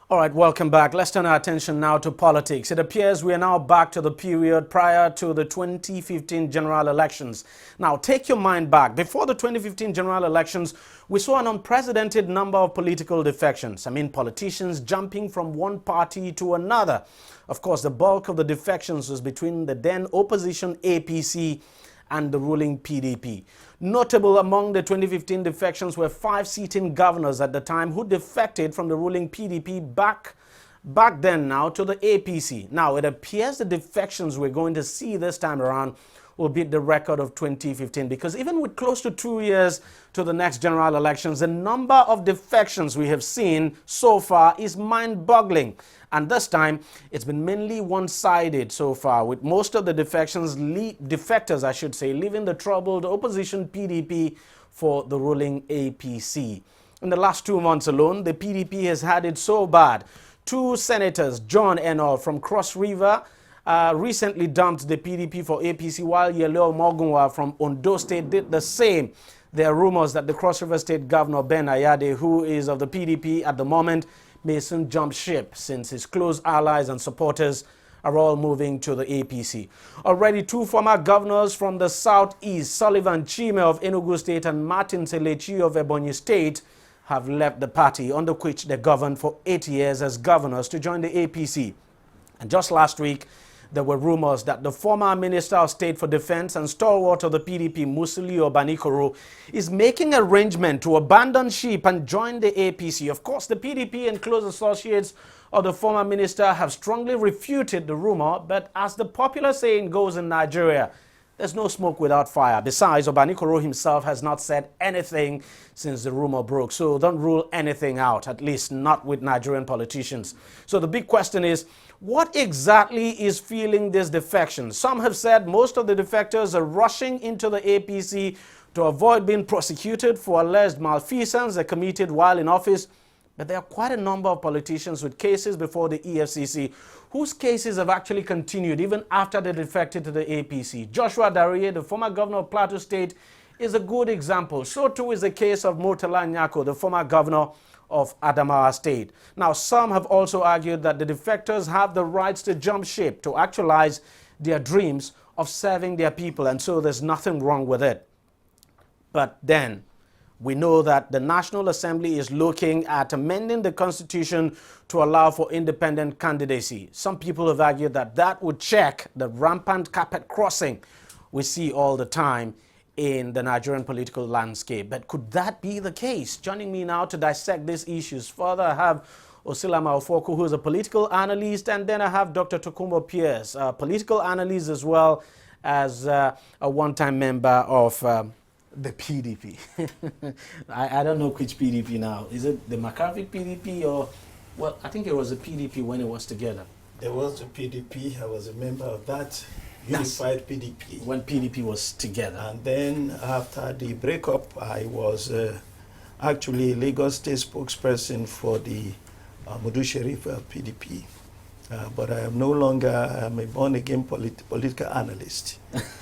All right, welcome back. Let's turn our attention now to politics. It appears we are now back to the period prior to the 2015 general elections. Now, take your mind back. Before the 2015 general elections, we saw an unprecedented number of political defections. I mean, politicians jumping from one party to another. Of course, the bulk of the defections was between the then opposition APC and the ruling PDP. Notable among the 2015 defections were 5 sitting governors at the time who defected from the ruling PDP back then now to the APC. Now, it appears the defections we're going to see this time around will beat the record of 2015, because even with close to 2 years to the next general elections, the number of defections we have seen so far is mind-boggling. And this time, it's been mainly one-sided so far, with most of the defectors, I should say, leaving the troubled opposition PDP for the ruling APC. In the last 2 months alone, the PDP has had it so bad. 2 senators, John Enol from Cross River, recently dumped the PDP for APC, while Yeleo Mogunwa from Ondo State did the same. There are rumors that the Cross River State Governor Ben Ayade, who is of the PDP at the moment, may soon jump ship, since his close allies and supporters are all moving to the APC. Already 2 former governors from the southeast, Sullivan Chime of Enugu State and Martin Selechi of Ebonyi State, have left the party, under which they governed for 8 years as governors, to join the APC. And just last week, there were rumors that the former Minister of State for Defense and stalwart of the PDP, Musili Obanikoro, is making arrangement to abandon ship and join the APC. Of course, the PDP and close associates of the former minister have strongly refuted the rumor, but as the popular saying goes in Nigeria, there's no smoke without fire. Besides, Obanikoro himself has not said anything since the rumor broke, so don't rule anything out, at least not with Nigerian politicians. So the big question is, what exactly is fueling this defection? Some have said most of the defectors are rushing into the APC to avoid being prosecuted for alleged malfeasance they committed while in office. But there are quite a number of politicians with cases before the EFCC whose cases have actually continued even after they defected to the APC. Joshua Dariye, the former governor of Plateau State, is a good example. So too is the case of Murtala Nyako, the former governor of Adamawa State. Now, some have also argued that the defectors have the rights to jump ship to actualize their dreams of serving their people, and so there's nothing wrong with it. But then, we know that the National Assembly is looking at amending the Constitution to allow for independent candidacy. Some people have argued that that would check the rampant carpet crossing we see all the time in the Nigerian political landscape. But could that be the case? Joining me now to dissect these issues further, I have Osilama Ofoku, who is a political analyst, and then I have Dr. Tokumbo Pierce, a political analyst as well as a one-time member of the PDP. I don't know which PDP now. Is it the McCarthy PDP or, well, I think it was the PDP when it was together. There was the PDP. I was a member of that unified PDP. When PDP was together. And then after the breakup, I was actually Lagos State spokesperson for the Mudu Sharif PDP. But I am no longer a born-again political analyst.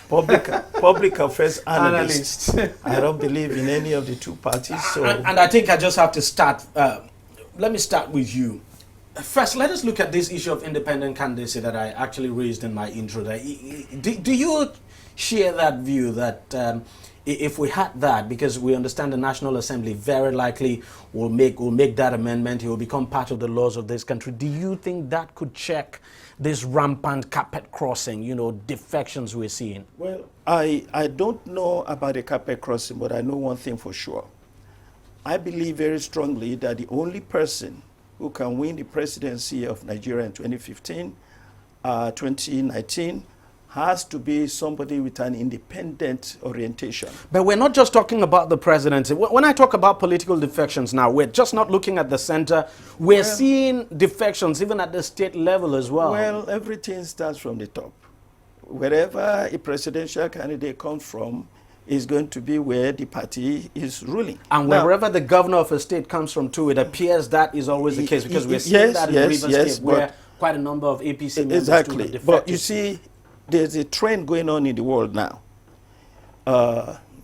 Public affairs analyst. I don't believe in any of the 2 parties. So. And I think I just have to start. Let me start with you. First, let us look at this issue of independent candidacy that I actually raised in my intro. Do you share that view that if we had that, because we understand the National Assembly very likely will make that amendment, it will become part of the laws of this country, do you think that could check this rampant carpet crossing, defections we're seeing? Well, I don't know about the carpet crossing, but I know one thing for sure. I believe very strongly that the only person who can win the presidency of Nigeria in 2015, 2019, has to be somebody with an independent orientation. But we're not just talking about the presidency. When I talk about political defections now, we're just not looking at the center. We're seeing defections even at the state level as well. Well, everything starts from the top. Wherever a presidential candidate comes from is going to be where the party is ruling. And wherever the governor of a state comes from too, it appears that is always the case, because we're seeing that in Rivers State, where quite a number of APC members exactly. defected. But you see, there's a trend going on in the world now.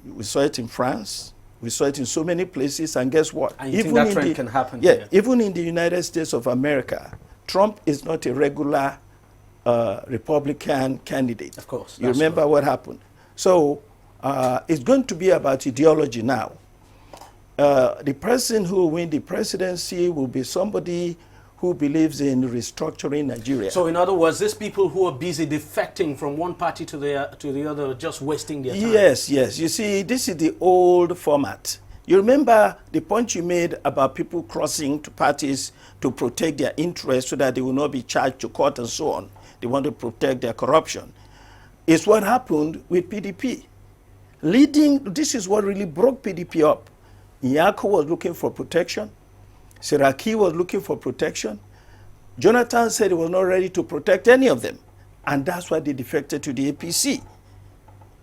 We saw it in France. We saw it in so many places, and guess what? And you think that trend can happen Yeah, here? even in the United States of America, Trump is not a regular Republican candidate. Of course. You remember what happened. So it's going to be about ideology now. The person who will win the presidency will be somebody who believes in restructuring Nigeria. So in other words, these people who are busy defecting from one party to the other, just wasting their time. Yes, yes. You see, this is the old format. You remember the point you made about people crossing to parties to protect their interests so that they will not be charged to court and so on. They want to protect their corruption. It's what happened with PDP. This is what really broke PDP up. Nyako was looking for protection. Siraki was looking for protection. Jonathan said he was not ready to protect any of them. And that's why they defected to the APC,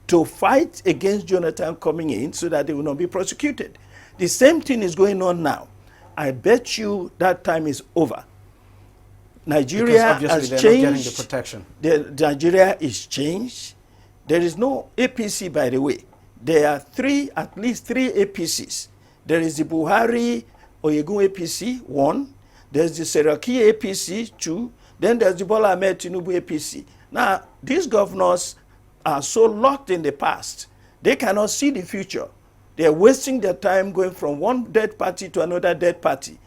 to fight against Jonathan coming in so that they will not be prosecuted. The same thing is going on now. I bet you that time is over. Nigeria has changed. Not getting the protection. Nigeria is changed. There is no APC, by the way. There are at least three APCs. There is the Buhari Oyegun APC, 1. There's the Seraki APC, 2. Then there's the Bola Ahmed Tinubu APC. Now, these governors are so locked in the past, they cannot see the future. They're wasting their time going from one dead party to another dead party.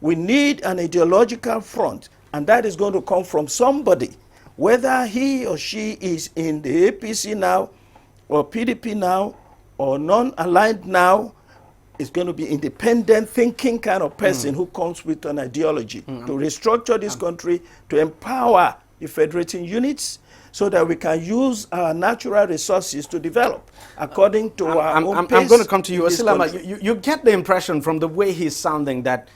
We need an ideological front, and that is going to come from somebody, whether he or she is in the APC now, or PDP now, or non-aligned now. It's going to be independent thinking kind of person who comes with an ideology to restructure this country, to empower the federating units so that we can use our natural resources to develop according to our own pace. I'm going to come to you. Osilama, you get the impression from the way he's sounding that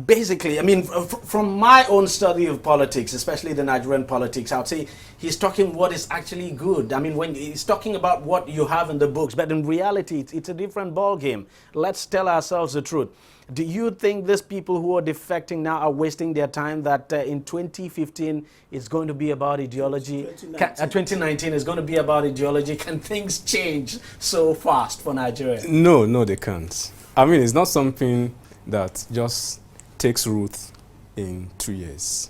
basically, I mean, from my own study of politics, especially the Nigerian politics, I would say he's talking what is actually good. I mean, when he's talking about what you have in the books, but in reality, it's a different ball game. Let's tell ourselves the truth. Do you think these people who are defecting now are wasting their time, that in 2015 it's going to be about ideology? 2019 is going to be about ideology. Can things change so fast for Nigeria? No, they can't. I mean, it's not something that just takes root in 2 years.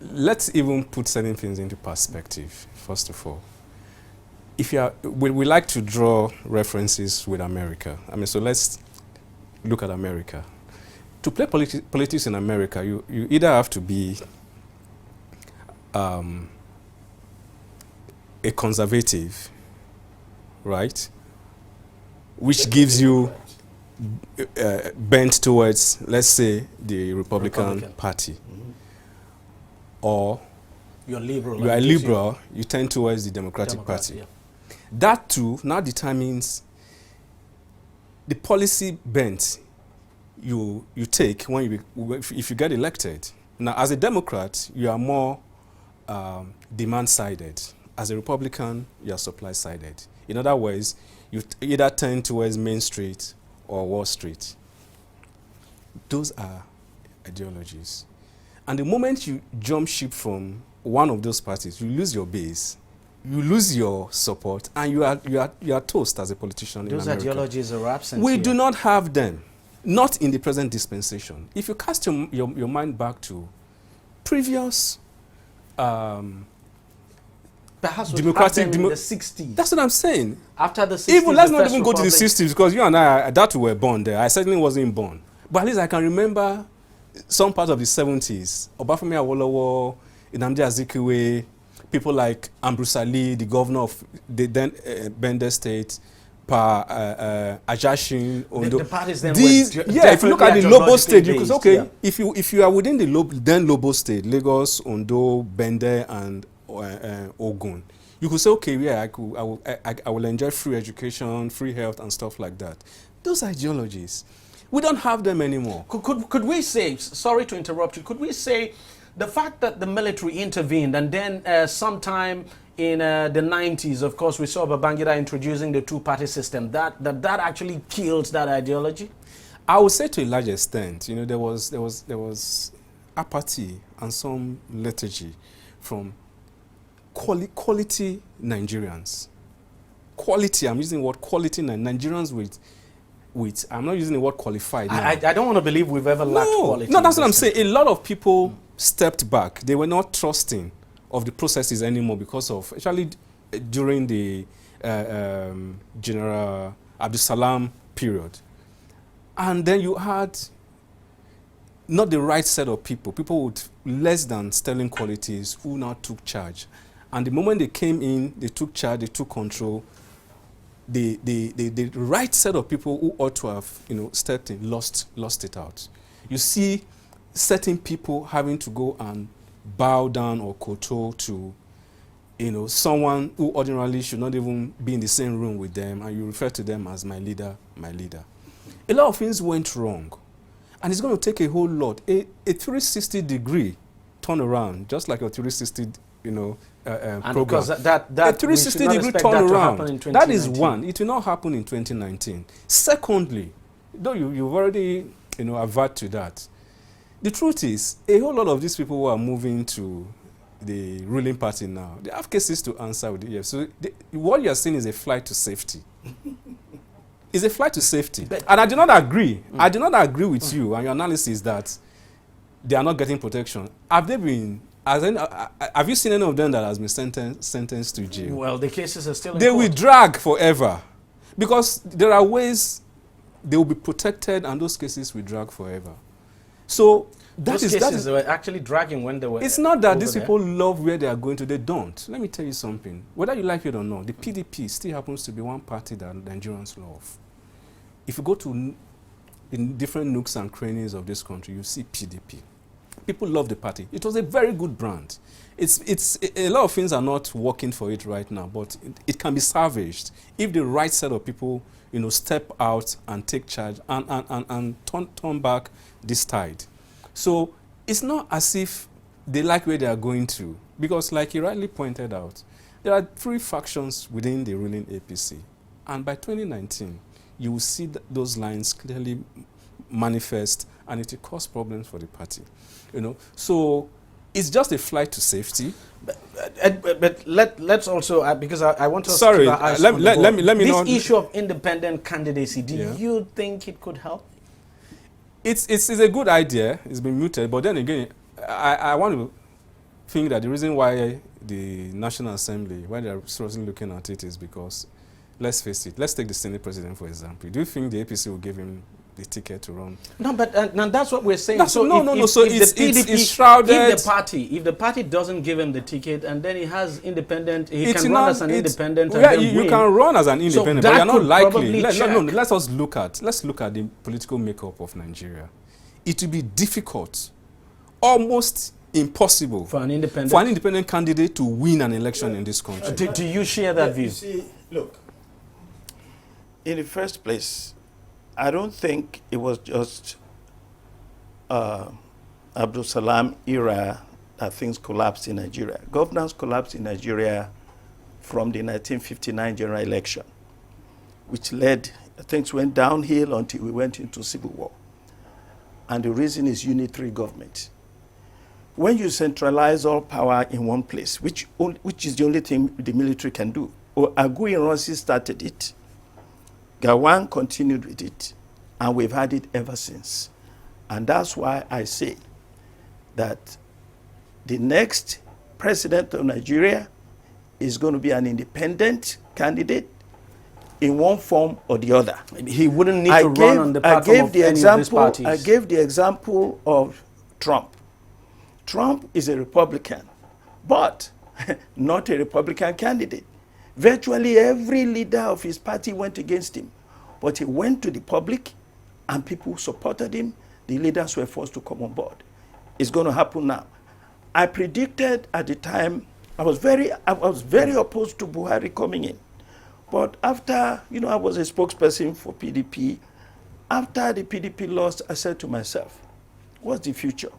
Let's even put certain things into perspective, first of all. If you are, we like to draw references with America. I mean, so let's look at America. To play politics in America, you either have to be a conservative, right? Which gives you bent towards, let's say, the Republican Party. Or you're liberal. You are liberal, you tend towards the Democratic Party. Yeah. That too now determines the policy bent you take when if you get elected. Now, as a Democrat, you are more demand-sided. As a Republican, you are supply-sided. In other words, you either tend towards Main Street or Wall Street. Those are ideologies. And the moment you jump ship from one of those parties, you lose your base, you lose your support, and you are toast as a politician in America. Those ideologies are absent. We do not have them, not in the present dispensation. If you cast your mind back to previous perhaps democratic in the 60s. That's what I'm saying. After the 60s, even let's not even go to the 60s, because you and I, that we were born there. I certainly wasn't born. But at least I can remember some part of the 70s. Obafemi Awolowo, Nnamdi Azikiwe, people like Ambrose Ali, the governor of the then Bender State, Ajashin, Ondo. The parties then if you look at the Lobo State, you could say, okay, if you are within the then Lobo State, Lagos, Ondo, Bender, and Ogun, you could say, okay, yeah, I will enjoy free education, free health, and stuff like that. Those ideologies, we don't have them anymore. Could we say, sorry to interrupt you, could we say the fact that the military intervened and then sometime in the 90s, of course, we saw Babangida introducing the two-party system, that actually kills that ideology? I would say to a large extent, you know, there was apathy and some lethargy from quality Nigerians. quality, I'm using the word quality, Nigerians with I'm not using the word qualified now. I don't want to believe we've ever lacked quality. No, that's what I'm saying. A lot of people stepped back. They were not trusting of the processes anymore because of, actually during the General Abdul Salam period. And then you had not the right set of people with less than sterling qualities who now took charge. And the moment they came in, they took charge, they took control. The right set of people who ought to have, stepped in, lost it out. You see certain people having to go and bow down or kowtow to, someone who ordinarily should not even be in the same room with them, and you refer to them as my leader, my leader. A lot of things went wrong, and it's going to take a whole lot. A 360-degree turnaround, just like a 360, and program. because that A 360-degree turnaround. That is 2019. one. It will not happen in 2019. Secondly, though you've already, averted to that, the truth is, a whole lot of these people who are moving to the ruling party now, they have cases to answer with the EF. So what you are saying is a flight to safety. It's a flight to safety. And I do not agree. I do not agree with you and your analysis that they are not getting protection. Have they been? Have you seen any of them that has been sentenced to jail? Well, the cases are still in They court. will drag forever because there are ways they will be protected and those cases will drag forever. So Those cases were actually dragging when they were. it's not that over these there. people love where they are going to. They don't. Let me tell you something. Whether you like it or not, the PDP still happens to be one party that Nigerians love. If you go to in different nooks and crannies of this country, you see PDP. People love the party. It was a very good brand. It's a lot of things are not working for it right now, but it can be salvaged if the right set of people, step out and take charge and turn back this tide. So it's not as if they like where they are going to, because like you rightly pointed out, there are 3 factions within the ruling APC, and by 2019, you will see those lines clearly manifest, and it will cause problems for the party. So it's just a flight to safety. But let's also, because I want us Sorry, to keep our eyes let on the ball. me This not. issue of independent candidacy, do you think it could help? It's a good idea. It's been muted, but then again, I want to think that the reason why the National Assembly, why they're seriously looking at it, is because, let's face it, let's take the Senate President for example. Do you think the APC will give him the ticket to run? No, but that's what we're saying. So So it's shrouded. If the party doesn't give him the ticket, and then he has independent, he can run as an independent. And Yeah, then you win. can run as an independent, but that you're not could likely. probably Let's look at the political makeup of Nigeria. It will be difficult, almost impossible, for an independent candidate to win an election in this country. Do you share that view? You see, look, in the first place, I don't think it was just Abdul Salam era that things collapsed in Nigeria. Governance collapsed in Nigeria from the 1959 general election, which led, things went downhill until we went into civil war. And the reason is unitary government. When you centralize all power in one place, which is the only thing the military can do, or Agu Ironsi started it, Gawon continued with it, and we've had it ever since. And that's why I say that the next president of Nigeria is going to be an independent candidate in one form or the other. He wouldn't need to run on the platform of any of these parties. I gave the example of Trump. Trump is a Republican, but not a Republican candidate. Virtually every leader of his party went against him, but he went to the public and people supported him. The leaders were forced to come on board. It's going to happen now. I predicted at the time, I was very opposed to Buhari coming in. But after, I was a spokesperson for PDP. After the PDP lost, I said to myself, what's the future?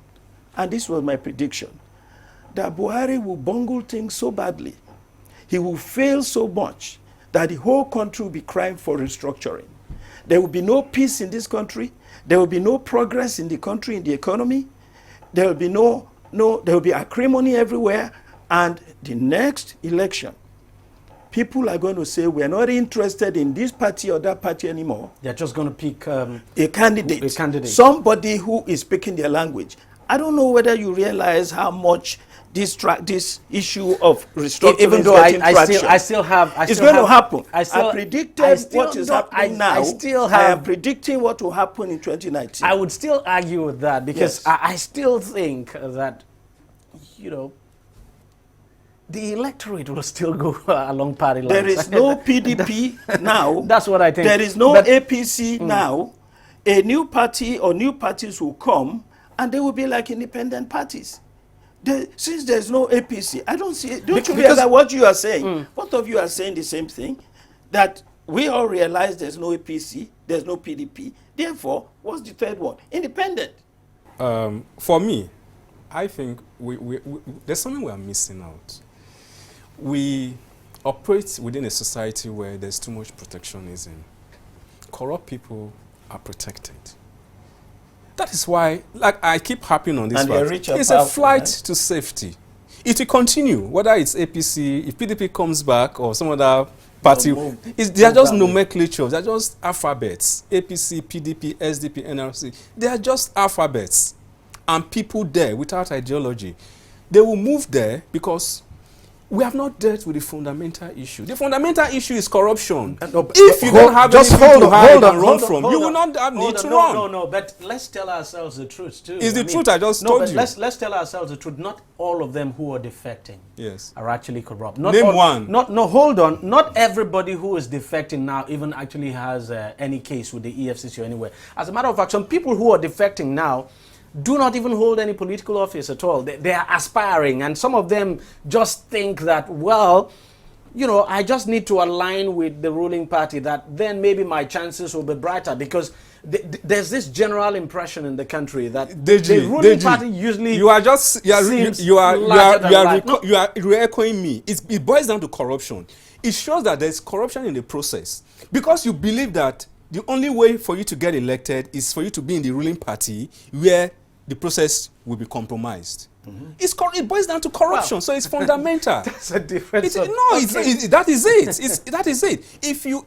And this was my prediction, that Buhari will bungle things so badly, he will fail so much that the whole country will be crying for restructuring. There will be no peace in this country. There will be no progress in the country, in the economy. There will be there will be acrimony everywhere. And the next election, people are going to say, we're not interested in this party or that party anymore. They're just going to pick a candidate. A candidate. Somebody who is speaking their language. I don't know whether you realize how much this issue of restructuring even though I still have it's going to happen. I predicted what is I happening now. I am predicting what will happen in 2019. I would still argue with that because Yes. I still think that, you know, the electorate will still go along party lines. There is no PDP now. That's what I think. There is no APC now. A new party or new parties will come and they will be like independent parties. Since there's no APC, I don't see it. Don't you realize what you are saying? Both of you are saying the same thing, that we all realize there's no APC, there's no PDP. Therefore, what's the third one? Independent. For me, I think there's something we are missing out. We operate within a society where there's too much protectionism. Corrupt people are protected. That is why, like I keep harping on this fact, it's a flight to safety. It will continue, whether it's APC, if PDP comes back or some other party. They are just nomenclatures, they are just alphabets. APC, PDP, SDP, NRC, they are just alphabets. And people there without ideology, they will move there because we have not dealt with the fundamental issue. The fundamental issue is corruption. If you don't have anything to hide and run from, you will not have need to run. No, but let's tell ourselves the truth too. It's the truth I just told you. Let's tell ourselves the truth. Not all of them who are defecting are actually corrupt. Name one. Hold on. Not everybody who is defecting now even actually has any case with the EFCC or anywhere. As a matter of fact, some people who are defecting now do not even hold any political office at all. They are aspiring, and some of them just think that, well, you know, I just need to align with the ruling party, that then maybe my chances will be brighter, because there's this general impression in the country that the ruling party usually you are echoing me. It boils down to corruption. It shows that there's corruption in the process because you believe that the only way for you to get elected is for you to be in the ruling party where the process will be compromised. It boils down to corruption, so it's fundamental. That's a difference. That is it. That is it. If you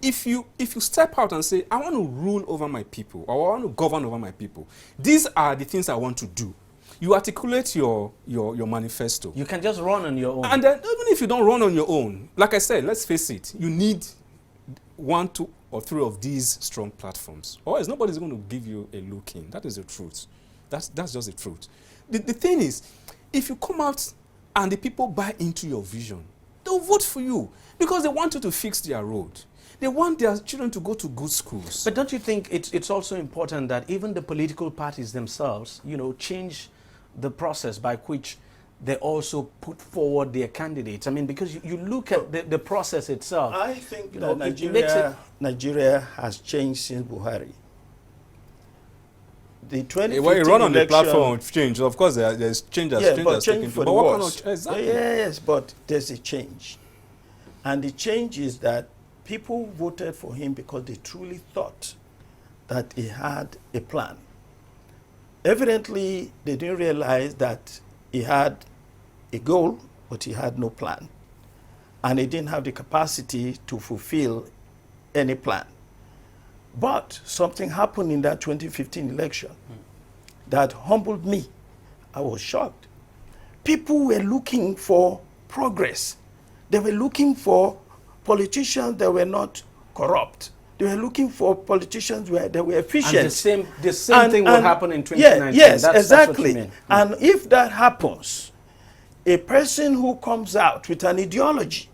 step out and say, I want to rule over my people, or I want to govern over my people, these are the things I want to do. You articulate your manifesto. You can just run on your own. And then even if you don't run on your own, like I said, let's face it, you need 1, 2, or 3 of these strong platforms. Or else nobody's going to give you a look in. That is the truth. That's just the truth. The thing is, if you come out and the people buy into your vision, they'll vote for you because they want you to fix their road. They want their children to go to good schools. But don't you think it's also important that even the political parties themselves, you know, change the process by which they also put forward their candidates? I mean, because you look at the process itself. I think that Nigeria has changed since Buhari. The 2015 when you run on the election, platform of change, of course there's changes. but change for the worse. Exactly. Yes, but there's a change. And the change is that people voted for him because they truly thought that he had a plan. Evidently, they didn't realize that he had a goal, but he had no plan. And he didn't have the capacity to fulfill any plan. But something happened in that 2015 election that humbled me. I was shocked. People were looking for progress. They were looking for politicians that were not corrupt. They were looking for politicians that were efficient. And the same thing will happen in 2019. Yes, that's exactly. That's what you mean. And if that happens, a person who comes out with an ideology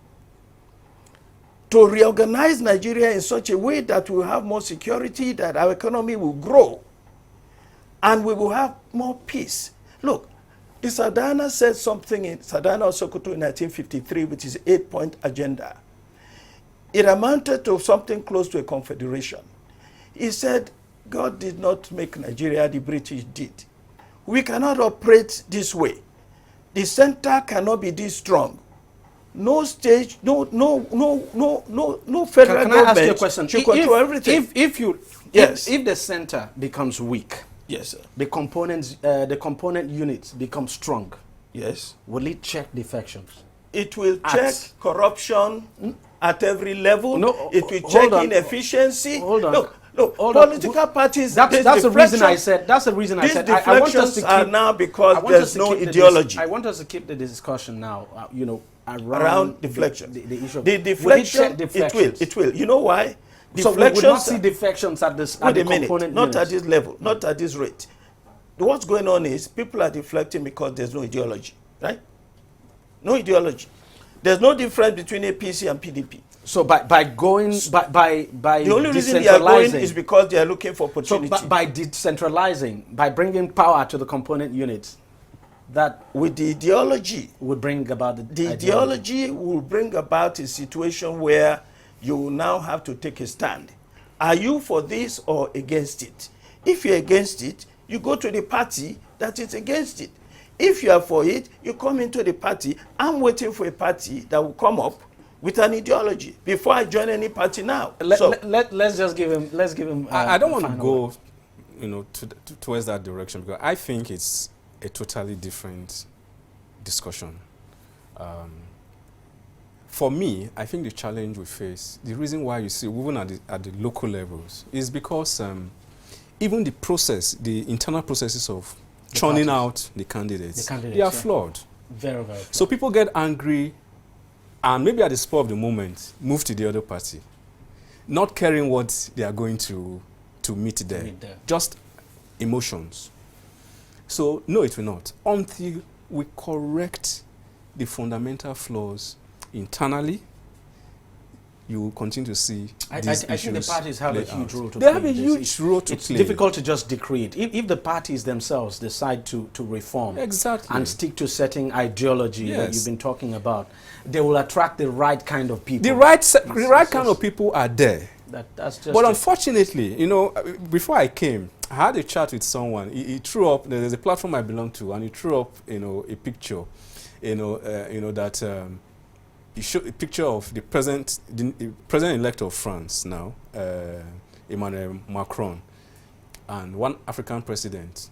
to reorganize Nigeria in such a way that we will have more security, that our economy will grow, and we will have more peace. Look, the Sadana said something in Sadana of Sokoto in 1953, which is an 8-point agenda. It amounted to something close to a confederation. He said, God did not make Nigeria, the British did. We cannot operate this way. The center cannot be this strong. No stage, no federal government. Can I ask you a question? Should control everything. If the center becomes weak, yes, sir. the component units become strong, yes, will it check defections? It will check corruption at every level. No, it will hold check on. in efficiency. Hold on. Look, Hold on. political parties. That's the reason I said. That's the reason I These said. deflections I want us to keep, are now because I want there's us to no keep the ideology. I want us to keep the discussion now. Around deflection. The issue. The deflection. It will. You know why? So we would not see defections at this. Wait a minute. Not at this level. Not at this rate. What's going on is people are deflecting because there's no ideology, right? No ideology. There's no difference between APC and PDP. So by the only reason they are going is because they are looking for opportunity. So by decentralizing, by bringing power to the component units, that with the ideology would bring about the ideology will bring about a situation where you will now have to take a stand. Are you for this or against it? If you're against it, you go to the party that is against it. If you are for it, you come into the party. I'm waiting for a party that will come up with an ideology before I join any party now. Let's just give him. Let's give him. I don't want to go, towards that direction, because I think it's a totally different discussion. For me, I think the challenge we face, the reason why you see even at the local levels, is because even the process, the internal processes of churning out the candidates, they are flawed. Very, very flawed. So people get angry and maybe at the spur of the moment, move to the other party, not caring what they are going to meet there. Just emotions. So no, it will not. Until we correct the fundamental flaws internally, you will continue to see these issues. I think the parties have a huge role to play. They have a huge role to play. It's difficult to just decrete. If the parties themselves decide to reform and stick to certain ideology that you've been talking about, they will attract the right kind of people. The right kind of people are there. That's just but unfortunately, before I came, I had a chat with someone. He threw up. There's a platform I belong to, and he threw up, a picture, that he showed a picture of the president-elect of France now, Emmanuel Macron, and one African president.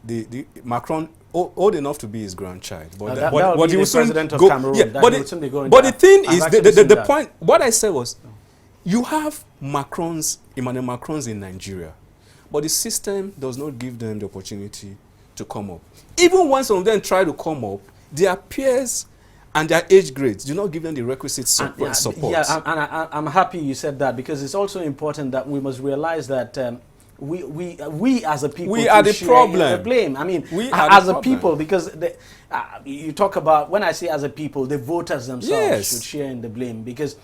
The Macron old enough to be his grandchild, but he was president of Cameroon. Yeah, but the thing is, the point. What I said was, you have Emmanuel Macrons in Nigeria, but the system does not give them the opportunity to come up. Even when some of them try to come up, their peers and their age grades do not give them the requisite support. Yeah, and I'm happy you said that, because it's also important that we must realize that we as a people we are the problem. The blame. I mean, we as a people, because you talk about, when I say as a people, the voters themselves should share in the blame, because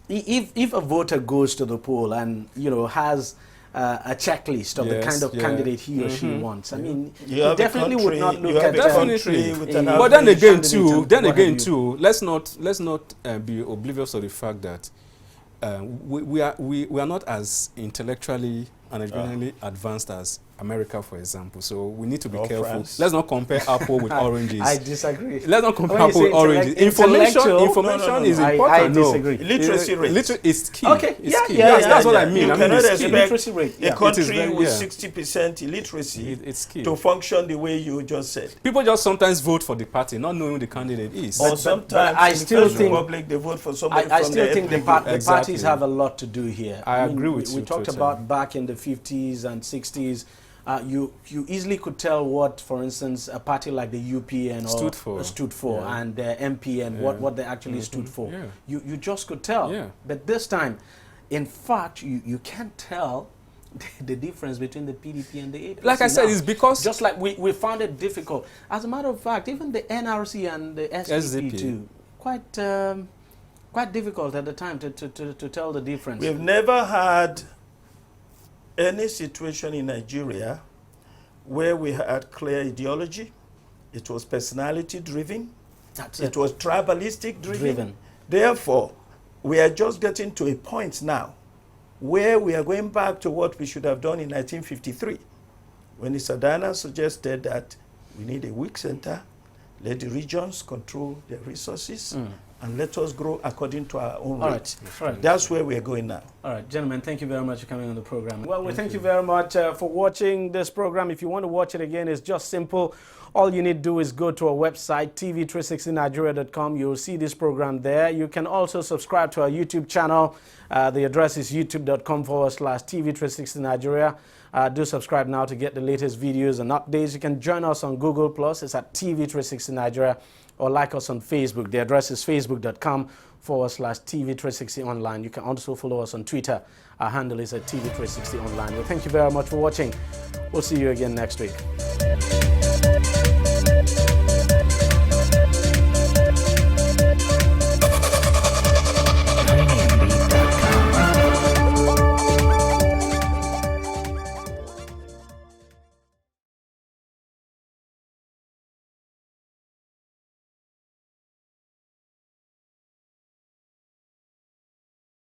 if a voter goes to the poll and has a checklist of the kind of candidate he or she wants, I mean, he definitely would not look at but then again too, let's not be oblivious of the fact that we are not as intellectually and educationally advanced as America, for example. So we need to be careful. France. Let's not compare apple with oranges. I disagree. Let's not compare apple with oranges. Information is important. I disagree. Literacy rate is key. Okay. That's what I mean. You cannot expect literacy rate. a country with 60% illiteracy to function the way you just said. People just sometimes vote for the party, not knowing who the candidate is. Or sometimes I still think Republic, they vote for somebody I still think the parties have a lot to do here. I agree with you. We talked about back in the 50s and 60s. You easily could tell what, for instance, a party like the UPN stood for and the MPN, what they actually stood for. Yeah. You just could tell. Yeah. But this time, in fact, you can't tell the difference between the PDP and the APC. Like I said, it's because... Just like we found it difficult. As a matter of fact, even the NRC and the SDP too, quite difficult at the time to tell the difference. We've never had any situation in Nigeria where we had clear ideology. It was personality driven. It was tribalistic driven. Therefore, we are just getting to a point now where we are going back to what we should have done in 1953, when Isadana suggested that we need a weak center, let the regions control their resources, and let us grow according to our own All rate. right. All right. That's where we're going now. All right, gentlemen, thank you very much for coming on the program. Well, we thank you very much for watching this program. If you want to watch it again, it's just simple. All you need to do is go to our website, tv360nigeria.com. You'll see this program there. You can also subscribe to our YouTube channel. The address is youtube.com/tv360nigeria. Do subscribe now to get the latest videos and updates. You can join us on Google+. It's at TV360Nigeria, or like us on Facebook. The address is facebook.com/TV360online. You can also follow us on Twitter. Our handle is at TV360online. Well, thank you very much for watching. We'll see you again next week.